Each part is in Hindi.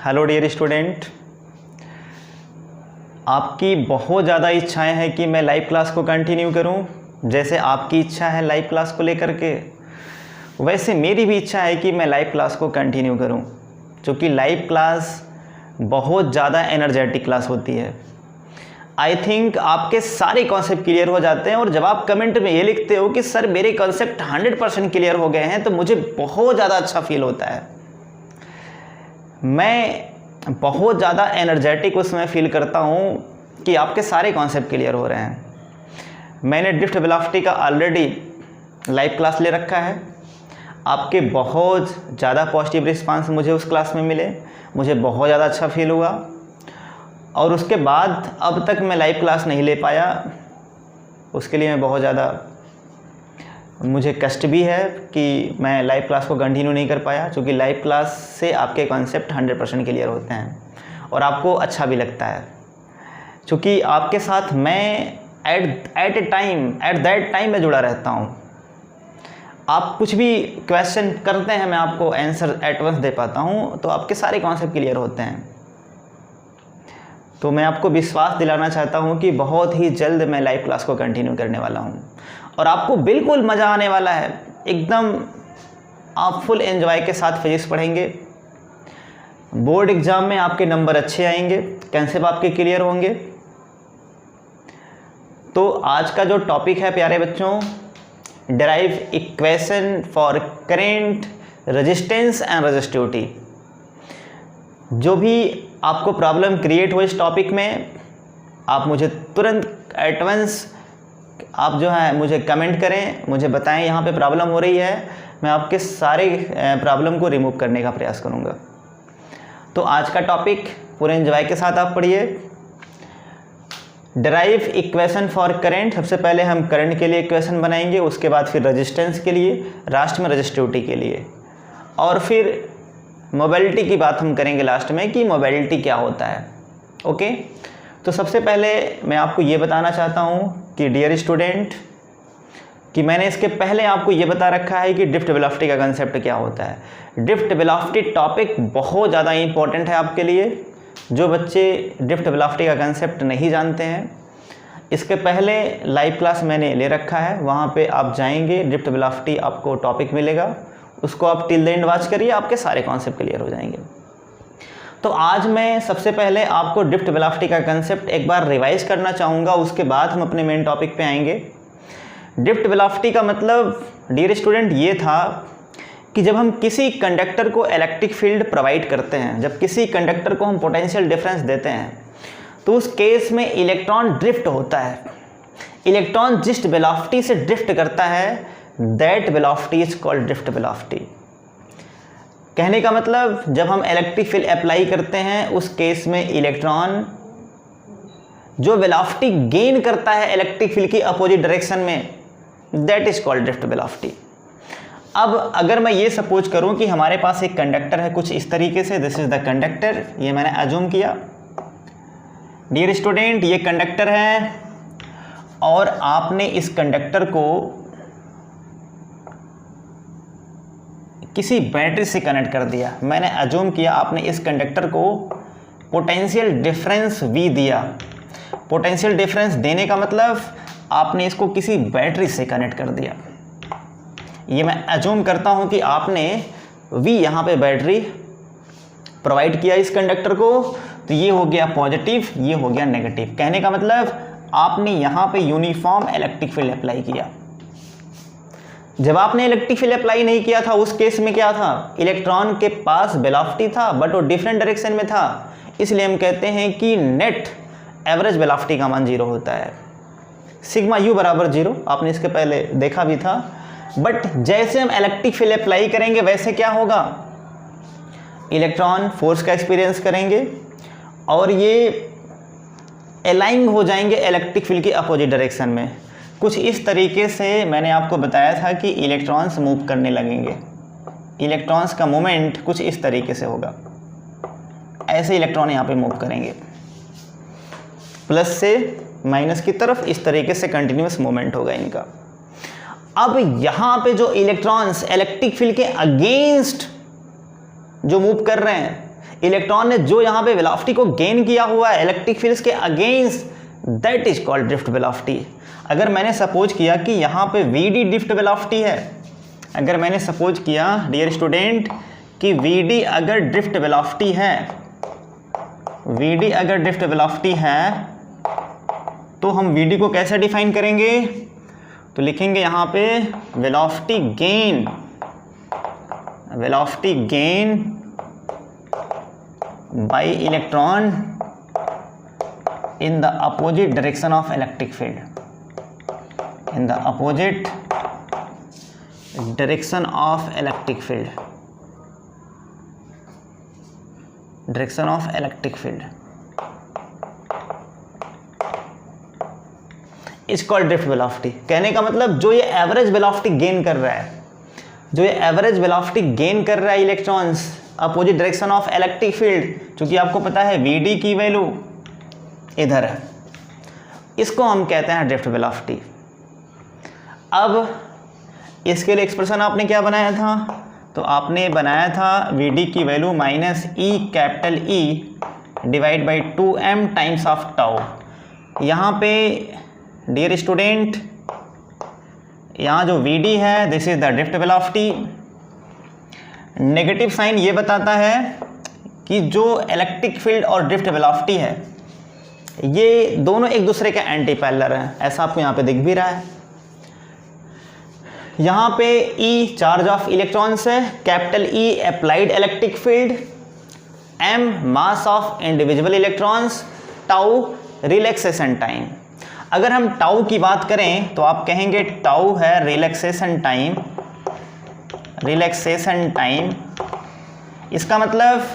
हेलो डियर स्टूडेंट, आपकी बहुत ज़्यादा इच्छाएं हैं कि मैं लाइव क्लास को कंटिन्यू करूं। जैसे आपकी इच्छा है लाइव क्लास को लेकर के, वैसे मेरी भी इच्छा है कि मैं लाइव क्लास को कंटिन्यू करूं, क्योंकि लाइव क्लास बहुत ज़्यादा एनर्जेटिक क्लास होती है। आई थिंक आपके सारे कॉन्सेप्ट क्लियर हो जाते हैं, और जब आप कमेंट में ये लिखते हो कि सर मेरे कॉन्सेप्ट 100% क्लियर हो गए हैं, तो मुझे बहुत ज़्यादा अच्छा फील होता है। मैं बहुत ज़्यादा एनर्जेटिक उसमें फ़ील करता हूँ कि आपके सारे कॉन्सेप्ट क्लियर हो रहे हैं। मैंने ड्रिफ्ट वेलोसिटी का ऑलरेडी लाइव क्लास ले रखा है। आपके बहुत ज़्यादा पॉजिटिव रिस्पांस मुझे उस क्लास में मिले, मुझे बहुत ज़्यादा अच्छा फील हुआ। और उसके बाद अब तक मैं लाइव क्लास नहीं ले पाया, उसके लिए मैं बहुत ज़्यादा मुझे कष्ट भी है कि मैं लाइव क्लास को कंटिन्यू नहीं कर पाया, क्योंकि लाइव क्लास से आपके कॉन्सेप्ट 100% क्लियर होते हैं और आपको अच्छा भी लगता है, क्योंकि आपके साथ मैं एट दैट टाइम मैं जुड़ा रहता हूँ। आप कुछ भी क्वेश्चन करते हैं, मैं आपको आंसर एट वंस दे पाता हूँ, तो आपके सारे कॉन्सेप्ट क्लियर होते हैं। तो मैं आपको विश्वास दिलाना चाहता हूँ कि बहुत ही जल्द मैं लाइव क्लास को कंटिन्यू करने वाला हूँ और आपको बिल्कुल मज़ा आने वाला है। एकदम आप फुल एंजॉय के साथ फिजिक्स पढ़ेंगे। बोर्ड एग्ज़ाम में आपके नंबर अच्छे आएंगे, कॉन्सेप्ट आपके क्लियर होंगे। तो आज का जो टॉपिक है प्यारे बच्चों, derive equation for current, resistance and resistivity. जो भी आपको प्रॉब्लम क्रिएट हो इस टॉपिक में, आप मुझे तुरंत एट वंस आप जो है मुझे कमेंट करें, मुझे बताएं यहाँ पे प्रॉब्लम हो रही है, मैं आपके सारे प्रॉब्लम को रिमूव करने का प्रयास करूँगा। तो आज का टॉपिक पूरे एंजॉय के साथ आप पढ़िए। Derive equation for current. सबसे पहले हम करंट के लिए इक्वेशन बनाएंगे, उसके बाद फिर रेजिस्टेंस के लिए, लास्ट में रेजिस्टिविटी के लिए, और फिर मोबिलिटी की बात हम करेंगे लास्ट में कि मोबिलिटी क्या होता है। ओके, तो सबसे पहले मैं आपको ये बताना चाहता हूँ कि डियर स्टूडेंट, कि मैंने इसके पहले आपको ये बता रखा है कि ड्रिफ्ट वेलोसिटी का कंसेप्ट क्या होता है। ड्रिफ्ट वेलोसिटी टॉपिक बहुत ज़्यादा इंपॉर्टेंट है आपके लिए। जो बच्चे ड्रिफ्ट वेलोसिटी का कंसेप्ट नहीं जानते हैं, इसके पहले लाइव क्लास मैंने ले रखा है, वहाँ पे आप जाएंगे, ड्रिफ्ट वेलोसिटी आपको टॉपिक मिलेगा, उसको आप टिल द एंड वॉच करिए, आपके सारे कॉन्सेप्ट क्लियर हो जाएंगे। तो आज मैं सबसे पहले आपको ड्रिफ्ट वेलोसिटी का कंसेप्ट एक बार रिवाइज करना चाहूँगा, उसके बाद हम अपने मेन टॉपिक पे आएंगे। ड्रिफ्ट वेलोसिटी का मतलब डियर स्टूडेंट ये था कि जब हम किसी कंडक्टर को इलेक्ट्रिक फील्ड प्रोवाइड करते हैं, जब किसी कंडक्टर को हम पोटेंशियल डिफरेंस देते हैं, तो उस केस में इलेक्ट्रॉन ड्रिफ्ट होता है। इलेक्ट्रॉन जिस वेलोसिटी से ड्रिफ्ट करता है, that velocity is called drift velocity. कहने का मतलब जब हम इलेक्ट्रिक फील्ड अप्लाई करते हैं, उस केस में इलेक्ट्रॉन जो वेलोसिटी गेन करता है इलेक्ट्रिक फील्ड की अपोजिट डायरेक्शन में, that is called drift velocity. अब अगर मैं ये सपोज करूं कि हमारे पास एक कंडक्टर है कुछ इस तरीके से, दिस इज द कंडक्टर, ये मैंने अज्यूम किया। डियर स्टूडेंट, ये कंडक्टर है और आपने इस कंडक्टर को किसी बैटरी से कनेक्ट कर दिया। मैंने अज्यूम किया आपने इस कंडक्टर को पोटेंशियल डिफरेंस V दिया। पोटेंशियल डिफरेंस देने का मतलब आपने इसको किसी बैटरी से कनेक्ट कर दिया। ये मैं अज्यूम करता हूँ कि आपने V यहाँ पे बैटरी प्रोवाइड किया इस कंडक्टर को, तो ये हो गया पॉजिटिव, ये हो गया नेगेटिव। कहने का मतलब आपने यहाँ पे यूनिफॉर्म इलेक्ट्रिक फील्ड अप्लाई किया। जब आपने इलेक्ट्रिक फील्ड अप्लाई नहीं किया था, उस केस में क्या था, इलेक्ट्रॉन के पास वेलोसिटी था बट वो डिफरेंट डायरेक्शन में था, इसलिए हम कहते हैं कि नेट एवरेज वेलोसिटी का मान 0 होता है। सिग्मा यू बराबर 0, आपने इसके पहले देखा भी था। बट जैसे हम इलेक्ट्रिक फील्ड अप्लाई करेंगे, वैसे क्या होगा, इलेक्ट्रॉन फोर्स का एक्सपीरियंस करेंगे और ये अलाइन हो जाएंगे इलेक्ट्रिक फील्ड की अपोजिट डायरेक्शन में। कुछ इस तरीके से मैंने आपको बताया था कि इलेक्ट्रॉन्स मूव करने लगेंगे। इलेक्ट्रॉन्स का मूवमेंट कुछ इस तरीके से होगा, ऐसे इलेक्ट्रॉन यहाँ पे मूव करेंगे, प्लस से माइनस की तरफ, इस तरीके से कंटिन्यूस मूवमेंट होगा इनका। अब यहाँ पे जो इलेक्ट्रॉन्स इलेक्ट्रिक फील्ड के अगेंस्ट जो मूव कर रहे हैं, इलेक्ट्रॉन ने जो यहाँ पे वेलोसिटी को गेन किया हुआ है इलेक्ट्रिक फील्ड्स के against, that is called drift velocity. अगर मैंने सपोज किया कि यहाँ पे वीडी ड्रिफ्ट वेलोसिटी है, अगर मैंने सपोज किया डियर स्टूडेंट कि वीडी अगर ड्रिफ्ट वेलोसिटी है, वीडी अगर ड्रिफ्ट वेलोसिटी है, तो हम वीडी को कैसे डिफाइन करेंगे? तो लिखेंगे यहाँ पे velocity gain, velocity gain bye electron in the opposite direction of electric field, in the opposite direction of electric field, direction of electric field is called drift velocity। कहने का मतलब जो ये एवरेज वेलोसिटी गेन कर रहा है, जो ये एवरेज वेलोसिटी गेन कर रहा है electrons opposite direction of electric field, क्योंकि आपको पता है वीडी की वैल्यू इधर है, इसको हम कहते हैं ड्रिफ्ट वेलोसिटी। अब इसके लिए एक्सप्रेशन आपने क्या बनाया था? तो आपने बनाया था वीडी की value minus E capital E divide by 2m times of tau. यहाँ पे डियर स्टूडेंट, यहाँ जो वीडी है this is the drift velocity. Negative sign ये बताता है कि जो इलेक्ट्रिक फील्ड और ड्रिफ्ट वेलोसिटी है ये दोनों एक दूसरे के एंटी पैरेलल हैं, ऐसा आपको यहाँ पे दिख भी रहा है। यहाँ पे E चार्ज ऑफ इलेक्ट्रॉन्स है, capital E applied electric field, M mass of individual electrons, tau relaxation time. अगर हम टाउ की बात करें तो आप कहेंगे टाउ है रिलैक्सेशन टाइम, रिलैक्सेशन टाइम। इसका मतलब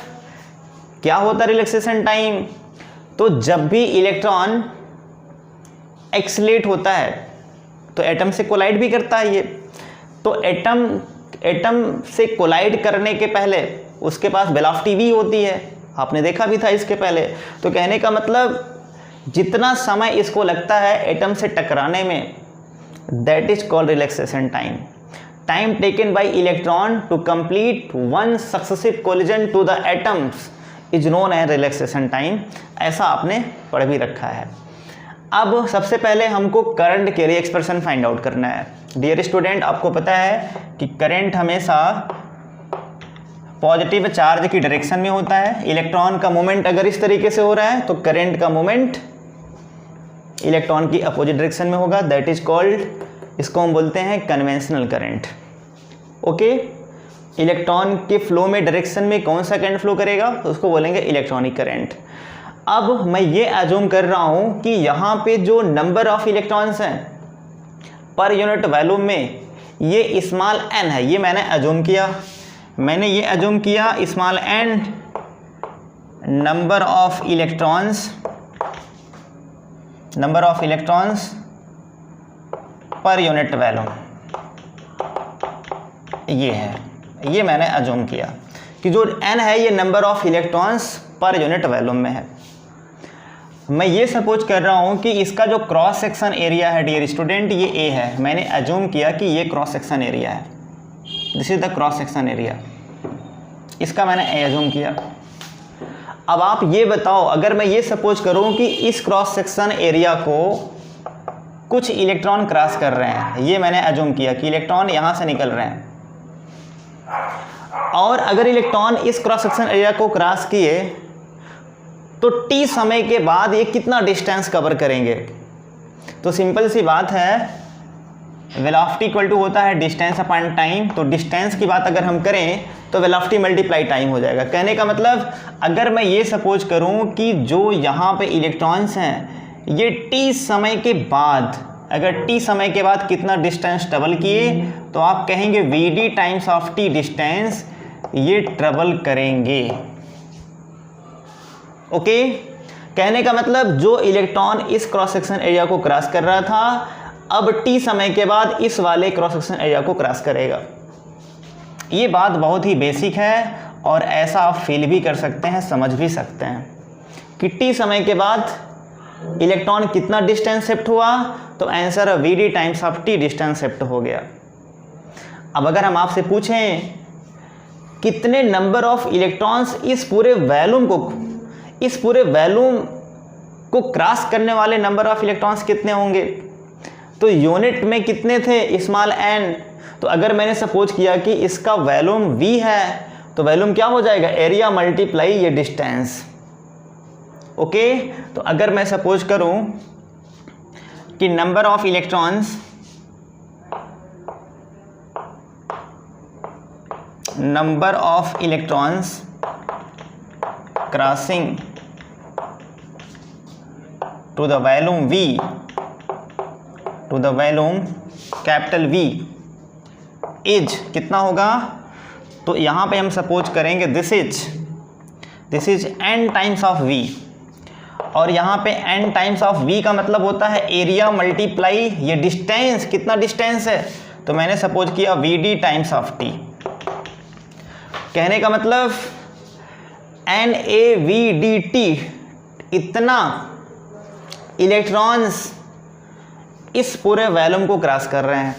क्या होता है रिलैक्सेशन टाइम? तो जब भी इलेक्ट्रॉन एक्सलेट होता है तो एटम से कोलाइड भी करता है ये, तो एटम से कोलाइड करने के पहले उसके पास वेलोसिटी v होती है, आपने देखा भी था इसके पहले। तो कहने का मतलब जितना समय इसको लगता है एटम से टकराने में, that is called relaxation time. Time taken by electron to complete one successive collision to the atoms is known as relaxation time, ऐसा आपने पढ़ भी रखा है। अब सबसे पहले हमको करंट के लिए एक्सप्रेशन फाइंड आउट करना है। डियर स्टूडेंट, आपको पता है कि करंट हमेशा पॉजिटिव चार्ज की डायरेक्शन में होता है। इलेक्ट्रॉन का मूवमेंट अगर इस तरीके से हो रहा है तो करंट का मूवमेंट इलेक्ट्रॉन की अपोजिट डायरेक्शन में होगा, दैट इज कॉल्ड, इसको हम बोलते हैं कन्वेंशनल करंट। ओके, इलेक्ट्रॉन के फ्लो में डायरेक्शन में कौन सा करंट फ्लो करेगा तो उसको बोलेंगे इलेक्ट्रॉनिक करंट। अब मैं ये एज्यूम कर रहा हूँ कि यहाँ पे जो नंबर ऑफ इलेक्ट्रॉन्स हैं पर यूनिट वॉल्यूम में ये स्मॉल n है, ये मैंने एज्यूम किया, मैंने ये एज्यूम किया small n number of electrons per unit volume, ये है, ये मैंने एज्यूम किया कि जो n है ये number of electrons per unit volume में है। मैं ये सपोज कर रहा हूँ कि इसका जो क्रॉस सेक्शन एरिया है डियर स्टूडेंट ये A है, मैंने एज्यूम किया कि ये क्रॉस सेक्शन एरिया है, this is the cross section area, इसका मैंने एज्यूम किया। अब आप ये बताओ, अगर मैं ये सपोज करूँ कि इस क्रॉस सेक्शन एरिया को कुछ इलेक्ट्रॉन क्रॉस कर रहे हैं, ये मैंने एज्यूम किया कि इलेक्ट्रॉन यहाँ से निकल रहे हैं, और अगर इलेक्ट्रॉन इस क्रॉस सेक्शन एरिया को क्रॉस किए तो t समय के बाद ये कितना डिस्टेंस कवर करेंगे? तो सिंपल सी बात है, वेलोसिटी इक्वल टू होता है डिस्टेंस अपॉन टाइम, तो डिस्टेंस की बात अगर हम करें तो वेलोसिटी मल्टीप्लाई टाइम हो जाएगा। कहने का मतलब अगर मैं ये सपोज करूं कि जो यहाँ पे इलेक्ट्रॉन्स हैं ये t समय के बाद, अगर t समय के बाद कितना डिस्टेंस ट्रेवल किए तो आप कहेंगे vd times of t distance ये ट्रेवल करेंगे। ओके, कहने का मतलब जो इलेक्ट्रॉन इस क्रॉस सेक्शन एरिया को क्रॉस कर रहा था अब t समय के बाद इस वाले क्रॉस सेक्शन एरिया को क्रॉस करेगा। ये बात बहुत ही बेसिक है और ऐसा आप फील भी कर सकते हैं, समझ भी सकते हैं कि t समय के बाद इलेक्ट्रॉन कितना डिस्टेंस शिफ्ट हुआ, तो answer vd times of t distance shift हो गया। अब अगर हम आपसे पूछें कितने नंबर ऑफ इलेक्ट्रॉन्स इस पूरे वैल्यूम को क्रॉस करने वाले नंबर ऑफ इलेक्ट्रॉन्स कितने होंगे। तो यूनिट में कितने थे, स्मॉल n। तो अगर मैंने सपोज किया कि इसका वैल्यूम v है तो वैल्यूम क्या हो जाएगा, एरिया मल्टीप्लाई ये डिस्टेंस। ओके, तो अगर मैं सपोज करूं कि number of electrons crossing to the volume capital V is कितना होगा। तो यहाँ पे हम सपोज करेंगे this is n times of V, और यहाँ पे n टाइम्स ऑफ V का मतलब होता है एरिया मल्टीप्लाई ये डिस्टेंस, कितना डिस्टेंस है। तो मैंने सपोज किया VD टाइम्स ऑफ T। कहने का मतलब NaVdT इतना इलेक्ट्रॉन्स इस पूरे वैल्यूम को क्रॉस कर रहे हैं।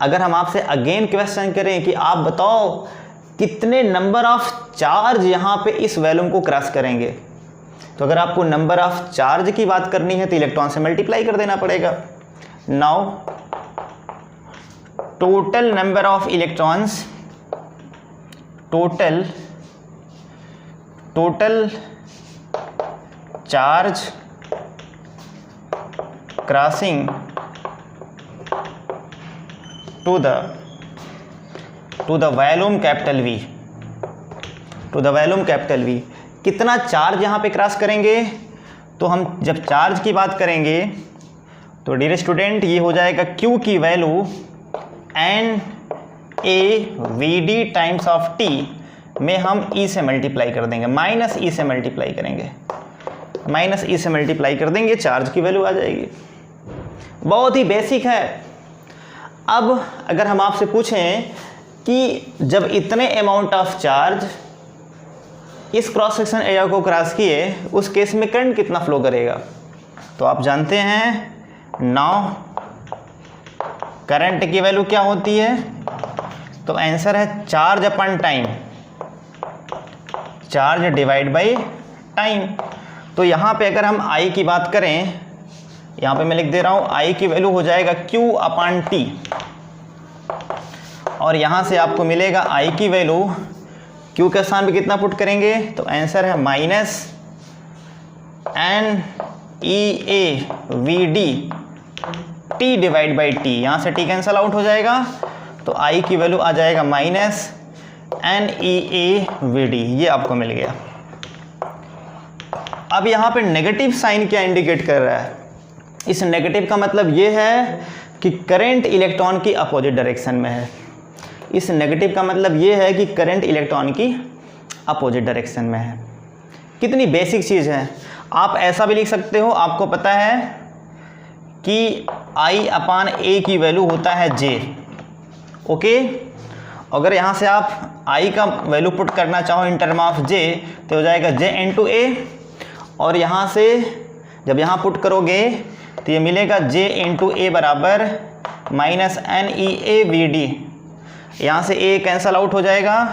अगर हम आपसे अगेन क्वेश्चन करें कि आप बताओ कितने नंबर ऑफ चार्ज यहाँ पे इस वैल्यूम को क्रॉस करेंगे, तो अगर आपको नंबर ऑफ चार्ज की बात करनी है तो इलेक्ट्रॉन से मल्टीप्लाई कर देना पड़ेगा। Now total number of electrons, total charge crossing to the volume capital V, कितना चार्ज यहाँ पे क्रॉस करेंगे। तो हम जब चार्ज की बात करेंगे तो डियर स्टूडेंट ये हो जाएगा Q की value NaVd times of T में हम E से मल्टीप्लाई कर देंगे, माइनस E से मल्टीप्लाई कर देंगे, चार्ज की वैल्यू आ जाएगी। बहुत ही बेसिक है। अब अगर हम आपसे पूछें कि जब इतने अमाउंट ऑफ चार्ज इस क्रॉस सेक्शन एरिया को क्रॉस किए उस केस में करंट कितना फ्लो करेगा, तो आप जानते हैं नाउ करंट की वैल्यू क्या होती है। तो आंसर है charge upon time, charge divide by time. तो यहाँ पे अगर हम I की बात करें, यहाँ पे मैं लिख दे रहा हूँ I की वैल्यू हो जाएगा Q अपॉन T, और यहाँ से आपको मिलेगा I की वैल्यू Q के स्थान पे कितना पुट करेंगे, तो आंसर है minus NeaVd T divide by T। यहाँ से T कैंसल आउट हो जाएगा, तो I की वैल्यू आ जाएगा माइनस NeaVd, ये आपको मिल गया। अब यहाँ पे नेगेटिव साइन क्या इंडिकेट कर रहा है, इस नेगेटिव का मतलब ये है कि करंट इलेक्ट्रॉन की अपोजिट डायरेक्शन में है। इस नेगेटिव का मतलब ये है कि करंट इलेक्ट्रॉन की अपोजिट डायरेक्शन में है। कितनी बेसिक चीज़ है। आप ऐसा भी लिख सकते हो, आपको पता है कि I अपान A की वैल्यू होता है J। ओके, अगर यहाँ से आप I का वैल्यू पुट करना चाहो इन टर्म ऑफ J तो हो जाएगा J इंटू A, और यहाँ से जब यहाँ पुट करोगे तो ये मिलेगा J इंटू A बराबर माइनस NeaVd। यहाँ से A कैंसल आउट हो जाएगा,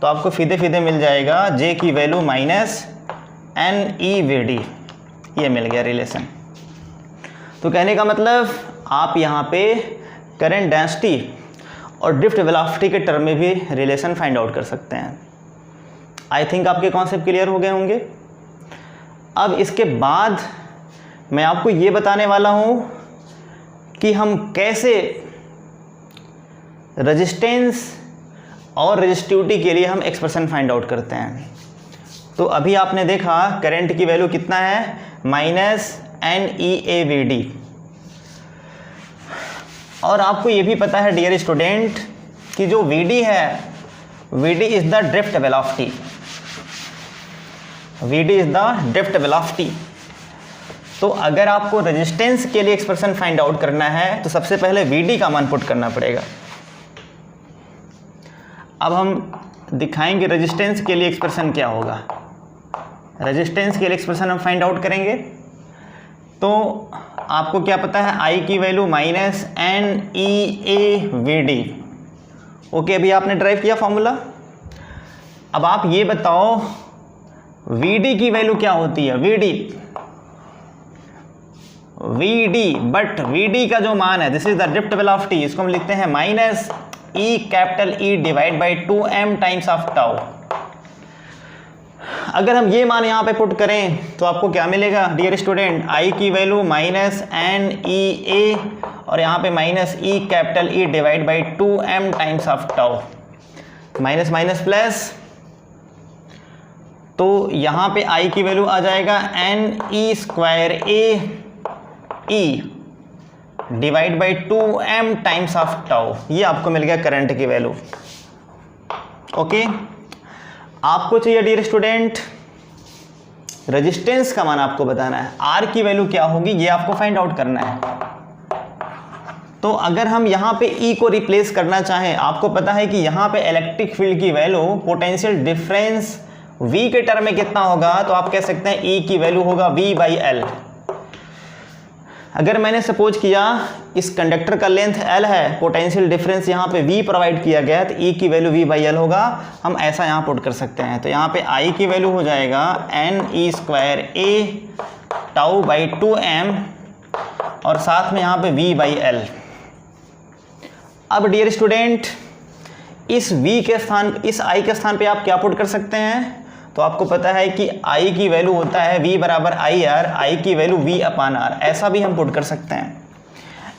तो आपको सीधे मिल जाएगा J की वैल्यू माइनस NeaVd, ये मिल गया रिलेशन। तो कहने का मतलब आप यहाँ पे करंट डेंसिटी और ड्रिफ्ट वेलोसिटी के टर्म में भी रिलेशन फाइंड आउट कर सकते हैं। आई थिंक आपके कॉन्सेप्ट क्लियर हो गए होंगे। अब इसके बाद मैं आपको ये बताने वाला हूँ कि हम कैसे रेजिस्टेंस और रेजिस्टिविटी के लिए हम एक्सप्रेशन फाइंड आउट करते हैं। तो अभी आपने देखा करंट की वैल्यू कितना है, माइनस NeaVd, और आपको ये भी पता है डियर स्टूडेंट कि जो Vd है, Vd is the drift velocity, Vd is the drift velocity. तो अगर आपको रेजिस्टेंस के लिए एक्सप्रेशन फाइंड आउट करना है तो सबसे पहले Vd का मान पुट करना पड़ेगा। अब हम दिखाएंगे रेजिस्टेंस के लिए एक्सप्रेशन क्या होगा। रेजिस्टेंस के लिए एक्सप्रेशन हम फाइंड आउट करेंगे, तो आपको क्या पता है I की वैल्यू माइनस NeaVd ओके, अभी आपने ड्राइव किया फॉर्मूला। अब आप ये बताओ Vd की वैल्यू क्या होती है? Vd, बट Vd का जो मान है, this is the drift velocity, इसको हम लिखते हैं minus E capital E divide by 2m times of tau. अगर हम ये मान यहाँ पे पुट करें तो आपको क्या मिलेगा डियर स्टूडेंट? I की value minus N E A और यहाँ पे minus E capital E divide by 2m times of tau, minus minus plus, तो यहाँ पे I की वैल्यू आ जाएगा N E square A E divide by 2m times of tau. ये आपको मिल गया करंट की वैल्यू। ओके, आपको चाहिए डियर स्टूडेंट रेजिस्टेंस का मान आपको बताना है, R की वैल्यू क्या होगी ये आपको फाइंड आउट करना है। तो अगर हम यहाँ पे E को रिप्लेस करना चाहें, आपको पता है कि यहाँ पे इलेक्ट्रिक फील्ड की वैल्यू पोटेंशियल डिफरेंस V के टर्म में कितना होगा, तो आप कह सकते हैं E की वैल्यू होगा V बाई L। अगर मैंने सपोज किया इस कंडक्टर का लेंथ L है, पोटेंशियल डिफरेंस यहाँ पे V प्रोवाइड किया गया है, तो E की वैल्यू V बाई L होगा। हम ऐसा यहाँ पुट कर सकते हैं, तो यहाँ पे I की वैल्यू हो जाएगा N E square A tau by 2m और साथ में यहाँ पे V बाई L। अब डियर स्टूडेंट इस V के स्थान, इस I के स्थान पे आप क्या पुट कर सकते हैं? तो आपको पता है कि I की वैल्यू होता है V बराबर आई आर, I की वैल्यू V अपान आर, ऐसा भी हम पुट कर सकते हैं।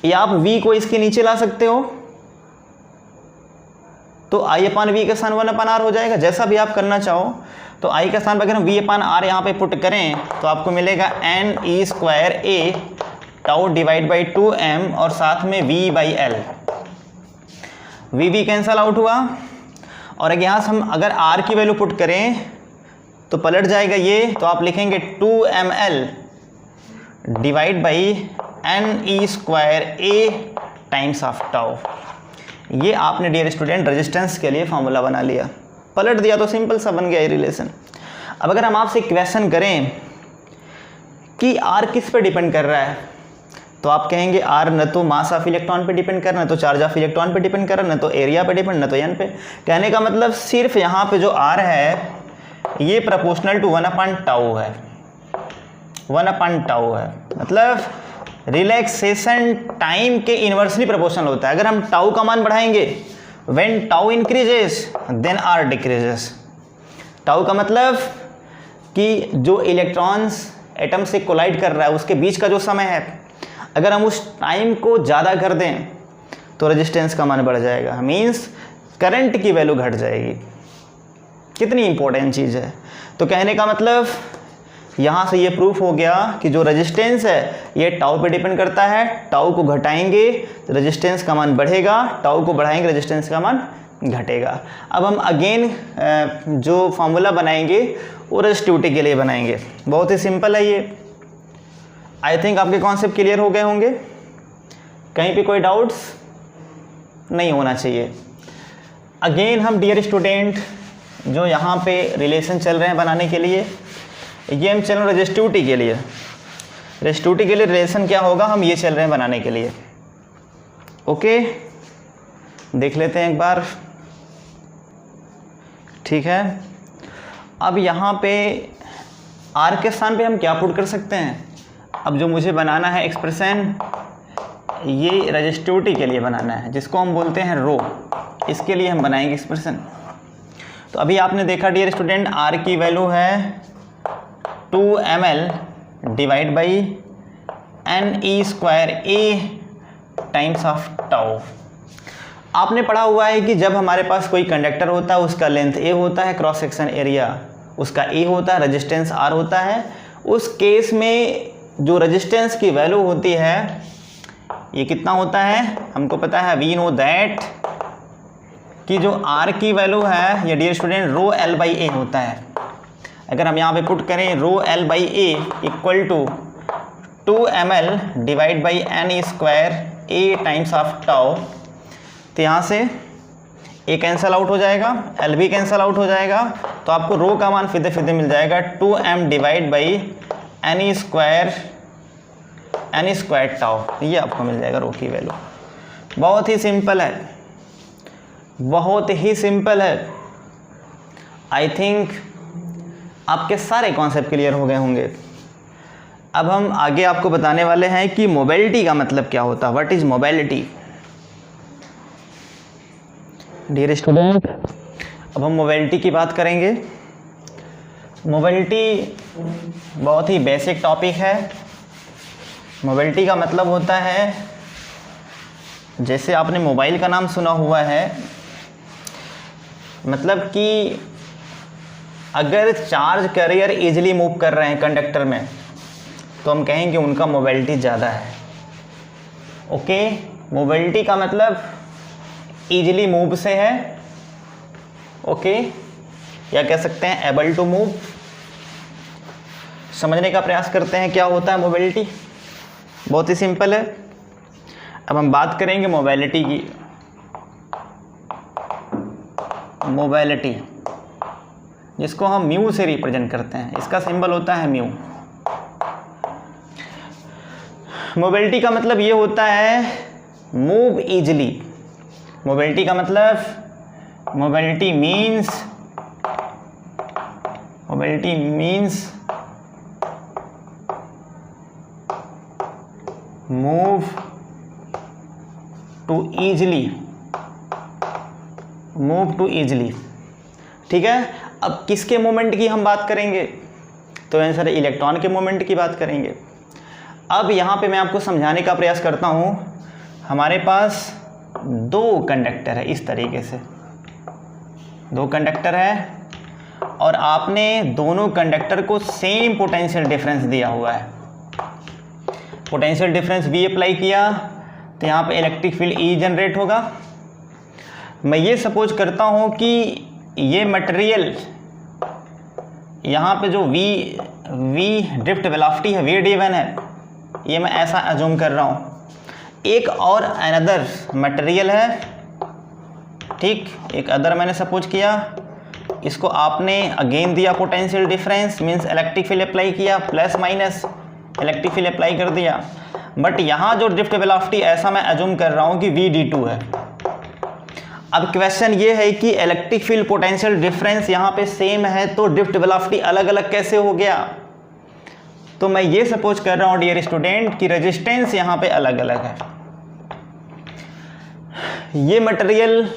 या आप V को इसके नीचे ला सकते हो, तो I अपान V का स्थान 1 अपान आर हो जाएगा। जैसा भी आप करना चाहो, तो I का स्थान पर अगर हम V अपान आर यहाँ पे पुट करें तो आपको मिलेगा N E square A tau divide by 2m और साथ में V by L। V cancel out हुआ, और अगर यहाँ से हम अगर R की वैल्यू पुट करें तो पलट जाएगा ये, तो आप लिखेंगे 2ml divide by N E square A times of tau. ये आपने डियर स्टूडेंट रेजिस्टेंस के लिए फॉर्मूला बना लिया, पलट दिया तो सिंपल सा बन गया ये रिलेशन। अब अगर हम आपसे क्वेश्चन करें कि R किस पे डिपेंड कर रहा है, तो आप कहेंगे R न तो मास ऑफ इलेक्ट्रॉन पे डिपेंड कर रहा है, न तो चार्ज ऑफ इलेक्ट्रॉन पे डिपेंड कर रहा है, न तो एरिया पे डिपेंड, न तो n पे। कहने का मतलब सिर्फ यहाँ पे जो R है ये प्रोपोर्शनल टू 1 अपान टाउ है, 1 अपान टाउ है, मतलब रिलैक्सेशन टाइम के इन्वर्सली प्रोपोर्शनल होता है। अगर हम टाउ का मान बढ़ाएंगे, when tau increases then R decreases. Tau का मतलब कि जो इलेक्ट्रॉन्स एटम से कोलाइड कर रहा है उसके बीच का जो समय है, अगर हम उस टाइम को ज़्यादा कर दें तो रेजिस्टेंस का मान बढ़ जाएगा, मीन्स करंट की वैल्यू घट जाएगी। कितनी इंपॉर्टेंट चीज़ है। तो कहने का मतलब यहाँ से ये प्रूफ हो गया कि जो रेजिस्टेंस है ये टाउ पे डिपेंड करता है। टाउ को घटाएंगे तो रेजिस्टेंस का मान बढ़ेगा, टाउ को बढ़ाएंगे रेजिस्टेंस का मान घटेगा। अब हम अगेन जो फॉर्मूला बनाएंगे वो रेजिस्टिविटी के लिए बनाएंगे। बहुत ही सिंपल है ये। आई थिंक आपके कॉन्सेप्ट क्लियर हो गए होंगे, कहीं पे कोई डाउट्स नहीं होना चाहिए। अगेन हम डियर स्टूडेंट जो यहाँ पे रिलेशन चल रहे हैं बनाने के लिए, ये हम चल रहे हैं रेजिस्टिविटी के लिए। रेजिस्टिविटी के लिए रिलेशन क्या होगा, हम ये चल रहे हैं बनाने के लिए। ओके, देख लेते हैं एक बार। ठीक है, अब यहाँ पे R के स्थान पे हम क्या पुट कर सकते हैं। अब जो मुझे बनाना है एक्सप्रेशन, ये रेजिस्टिविटी के लिए बनाना है, जिसको हम बोलते हैं रो। इसके लिए हम बनाएंगे एक्सप्रेशन। तो अभी आपने देखा डियर स्टूडेंट, R की वैल्यू है 2ml divide by N E square A times of tau. आपने पढ़ा हुआ है कि जब हमारे पास कोई कंडक्टर होता है उसका लेंथ a होता है, क्रॉस सेक्शन एरिया उसका a होता है, रेजिस्टेंस r होता है। उस केस में जो रेजिस्टेंस की वैल्यू होती है ये कितना होता है, हमको पता है, वी नो दैट कि जो r की वैल्यू है ये dear student rho l by A होता है। अगर हम यहाँ पे पुट करें rho l by A equal to 2ml divide by N square A times of tau, तो यहाँ से ए कैंसल आउट हो जाएगा, एल भी कैंसल आउट हो जाएगा, तो आपको रो का मान फिदे फिदे मिल जाएगा 2m divide by N square tau. ये आपको मिल जाएगा रो की वैल्यू। बहुत ही सिंपल है। बहुत ही सिंपल है। आई थिंक आपके सारे कॉन्सेप्ट क्लियर हो गए होंगे। अब हम आगे आपको बताने वाले हैं कि मोबिलिटी का मतलब क्या होता है। What is mobility? Dear student, अब हम मोबिलिटी की बात करेंगे। मोबिलिटी बहुत ही बेसिक टॉपिक है। मोबिलिटी का मतलब होता है, जैसे आपने मोबाइल का नाम सुना हुआ है, मतलब कि अगर चार्ज कैरियर इजीली मूव कर रहे हैं कंडक्टर में तो हम कहेंगे उनका मोबिलिटी ज़्यादा है। ओके, मोबिलिटी का मतलब इजीली मूव से है। ओके, या कह सकते हैं एबल टू मूव। समझने का प्रयास करते हैं क्या होता है मोबिलिटी। बहुत ही सिंपल है। अब हम बात करेंगे मोबिलिटी की। मोबिलिटी जिसको हम म्यू से रिप्रेजेंट करते हैं, इसका सिंबल होता है म्यू। मोबिलिटी का मतलब ये होता है मूव इजीली। मोबिलिटी का मतलब, mobility means move to easily. ठीक है। अब किसके मोमेंट की हम बात करेंगे? तो आंसर है इलेक्ट्रॉन के मोमेंट की बात करेंगे। अब यहाँ पे मैं आपको समझाने का प्रयास करता हूँ। हमारे पास दो कंडक्टर है, इस तरीके से दो कंडक्टर है और आपने दोनों कंडक्टर को सेम पोटेंशियल डिफरेंस दिया हुआ है। पोटेंशियल डिफरेंस V अप्लाई किया तो यहाँ पे इलेक्ट्रिक फील्ड E जनरेट होगा। मैं ये सपोज करता हूँ कि ये मटेरियल यहाँ पे जो V ड्रिफ्ट वेलोसिटी है V_d1 है, ये मैं ऐसा अज्यूम कर रहा हूँ। एक और अनदर मटेरियल है, ठीक, एक अदर मैंने सपोज किया, इसको आपने अगेन दिया potential difference, means electric field apply किया, plus minus electric field apply कर दिया। बट यहाँ जो ड्रिफ्ट वेलोसिटी ऐसा मैं अज्यूम कर रहा हूँ कि V_d2 है। अब क्वेश्चन ये है कि इलेक्ट्रिक फील्ड पोटेंशियल डिफरेंस यहाँ पे सेम है तो ड्रिफ्ट वेलोसिटी अलग अलग कैसे हो गया? तो मैं ये सपोज कर रहा हूँ डियर स्टूडेंट कि रेजिस्टेंस यहाँ पे अलग अलग है। ये मटेरियल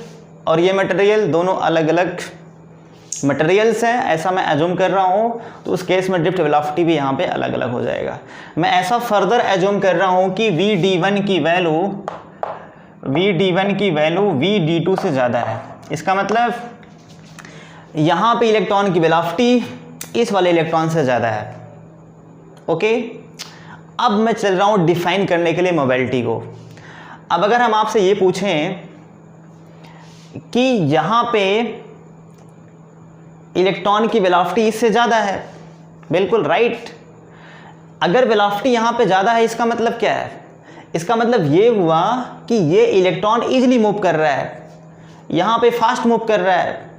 और ये मटेरियल दोनों अलग अलग मटेरियल्स हैं, ऐसा मैं अज्यूम कर रहा हूँ। तो उस केस में ड्रिफ्ट वेलोसिटी भी यहाँ पे अलग अलग हो जाएगा। मैं ऐसा फर्दर अज्यूम कर रहा हूँ कि V_d1 की वैल्यू V_d2 से ज़्यादा है। इसका मतलब यहाँ पे इलेक्ट्रॉन की वेलोसिटी इस वाले इलेक्ट्रॉन से ज़्यादा है। ओके, अब मैं चल रहा हूँ डिफाइन करने के लिए मोबिलिटी को। अब अगर हम आपसे ये पूछें कि यहाँ पे इलेक्ट्रॉन की वेलोसिटी इससे ज़्यादा है, बिल्कुल राइट। अगर वेलोसिटी यहाँ पे ज़्यादा है इसका मतलब क्या है? इसका मतलब ये हुआ कि ये इलेक्ट्रॉन इजीली मूव कर रहा है, यहाँ पे फास्ट मूव कर रहा है।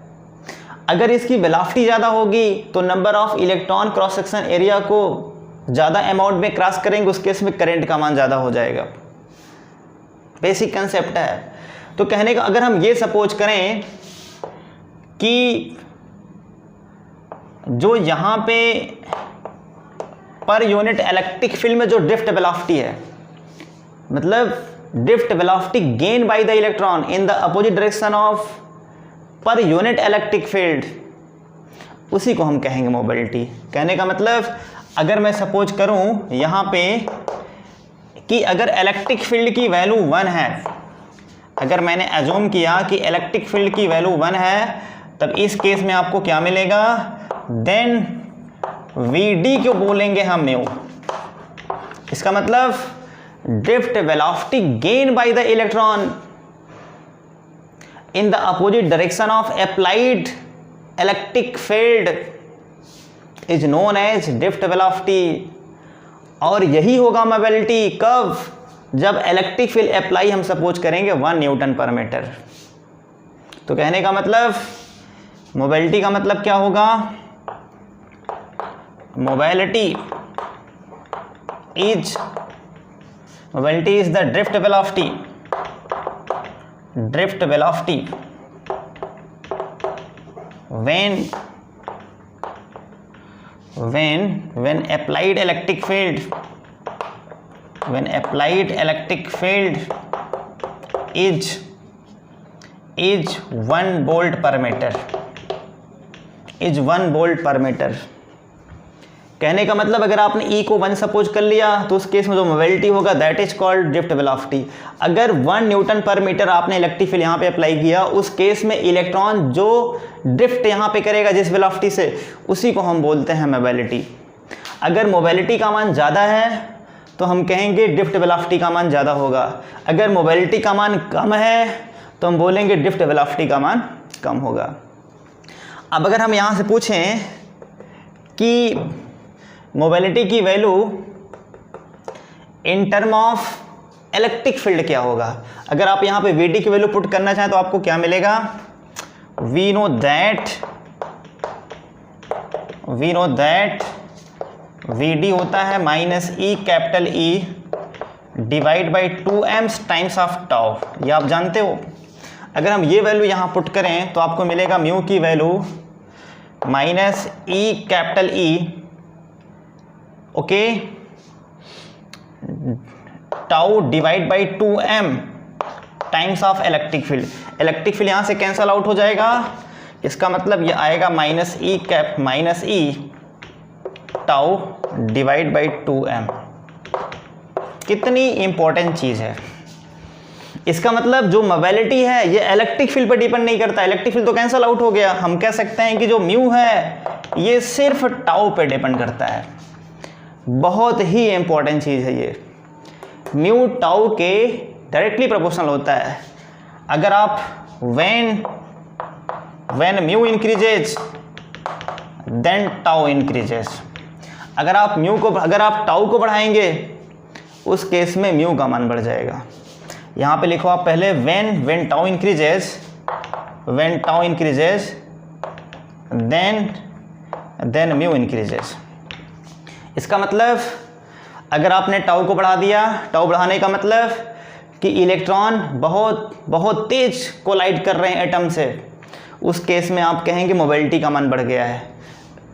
अगर इसकी वेलोसिटी ज़्यादा होगी तो number of electron cross section area को ज़्यादा अमाउंट में क्रॉस करेंगे, उस केस में करंट का मान ज़्यादा हो जाएगा। बेसिक कंसेप्ट है। तो कहने का अगर हम ये सपोज करें कि जो यहाँ पे पर यूनिट इलेक्ट्रिक फील्ड में जो ड्रिफ्ट वेलोसिटी है, मतलब drift velocity gain by the electron in the opposite direction of per unit electric field, उसी को हम कहेंगे मोबिलिटी। कहने का मतलब अगर मैं सपोज करूं यहाँ पे कि अगर इलेक्ट्रिक फील्ड की वैल्यू 1 है, अगर मैंने अज्यूम किया कि इलेक्ट्रिक फील्ड की वैल्यू 1 है, तब इस केस में आपको क्या मिलेगा? देन Vd को बोलेंगे हम म्यू। इसका मतलब drift velocity gain by the electron in the opposite direction of applied electric field is known as drift velocity. और यही होगा मोबिलिटी कब? जब इलेक्ट्रिक फील्ड अप्लाई हम सपोज करेंगे 1 न्यूटन पर मीटर। तो कहने का मतलब मोबिलिटी का मतलब क्या होगा? Mobility is the drift velocity when applied electric field is 1 volt per meter, कहने का मतलब अगर आपने E को 1 सपोज कर लिया तो उस केस में जो मोबिलिटी होगा that is called drift velocity. अगर 1 न्यूटन पर मीटर आपने इलेक्ट्रिक फील्ड यहाँ पे अप्लाई किया, उस केस में इलेक्ट्रॉन जो ड्रिफ्ट यहाँ पे करेगा जिस वेलोसिटी से, उसी को हम बोलते हैं मोबिलिटी। अगर मोबिलिटी का मान ज़्यादा है तो हम कहेंगे ड्रिफ्ट वेलोसिटी का मान ज़्यादा होगा, अगर मोबिलिटी का मान कम है तो हम बोलेंगे ड्रिफ्ट वेलोसिटी का मान कम होगा। अब अगर हम यहाँ से पूछें कि मोबिलिटी की value in term of electric field क्या होगा, अगर आप यहाँ पे Vd की वैल्यू पुट करना चाहें तो आपको क्या मिलेगा, वी नो दैट Vd होता है minus E capital E divide by 2m times of tau, ये आप जानते हो। अगर हम ये वैल्यू यहाँ पुट करें तो आपको मिलेगा म्यू की value minus E capital E, okay, tau divide by 2m times of electric field. Electric field यहाँ से कैंसल आउट हो जाएगा, इसका मतलब ये आएगा minus E tau divide by 2m। कितनी इंपॉर्टेंट चीज़ है। इसका मतलब जो मोबिलिटी है ये इलेक्ट्रिक फील्ड पर डिपेंड नहीं करता, इलेक्ट्रिक फील्ड तो कैंसल आउट हो गया। हम कह सकते हैं कि जो म्यू है ये सिर्फ टाउ पे डिपेंड करता है। बहुत ही इंपॉर्टेंट चीज़ है ये। म्यू टाउ के डायरेक्टली प्रोपोर्शनल होता है। अगर आप when mu increases then tau increases, अगर आप टाउ को बढ़ाएंगे उस केस में म्यू का मान बढ़ जाएगा। यहाँ पे लिखो आप पहले when tau increases then mu increases. इसका मतलब अगर आपने टाउ को बढ़ा दिया, टाउ बढ़ाने का मतलब कि इलेक्ट्रॉन बहुत तेज कोलाइड कर रहे हैं एटम से, उस केस में आप कहेंगे मोबिलिटी का मान बढ़ गया है,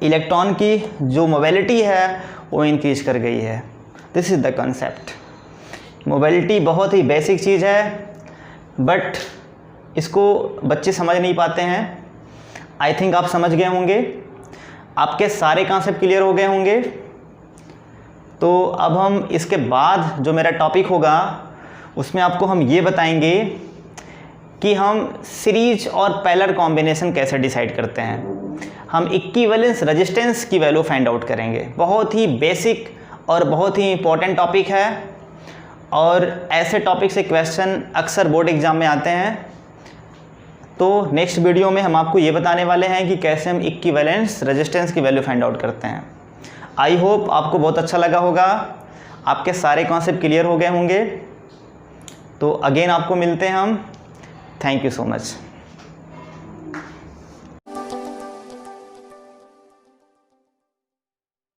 इलेक्ट्रॉन की जो मोबिलिटी है वो इंक्रीज कर गई है। This is the concept. Mobility बहुत ही बेसिक चीज़ है बट इसको बच्चे समझ नहीं पाते हैं। आई थिंक आप समझ गए होंगे, आपके सारे कॉन्सेप्ट क्लियर हो गए होंगे। तो अब हम इसके बाद जो मेरा टॉपिक होगा उसमें आपको हम ये बताएंगे कि हम सीरीज और पैरेलल कॉम्बिनेशन कैसे डिसाइड करते हैं। हम इक्विवेलेंस रेजिस्टेंस की वैल्यू फाइंड आउट करेंगे। बहुत ही बेसिक और बहुत ही इंपॉर्टेंट टॉपिक है और ऐसे टॉपिक से क्वेश्चन अक्सर बोर्ड एग्जाम में आते हैं। तो नेक्स्ट वीडियो में हम आपको ये बताने वाले हैं कि कैसे हम इक्विवेलेंस रेजिस्टेंस की वैल्यू फाइंड आउट करते हैं। आई होप आपको बहुत अच्छा लगा होगा, आपके सारे कॉन्सेप्ट क्लियर हो गए होंगे। तो अगेन आपको मिलते हैं हम। Thank you so much.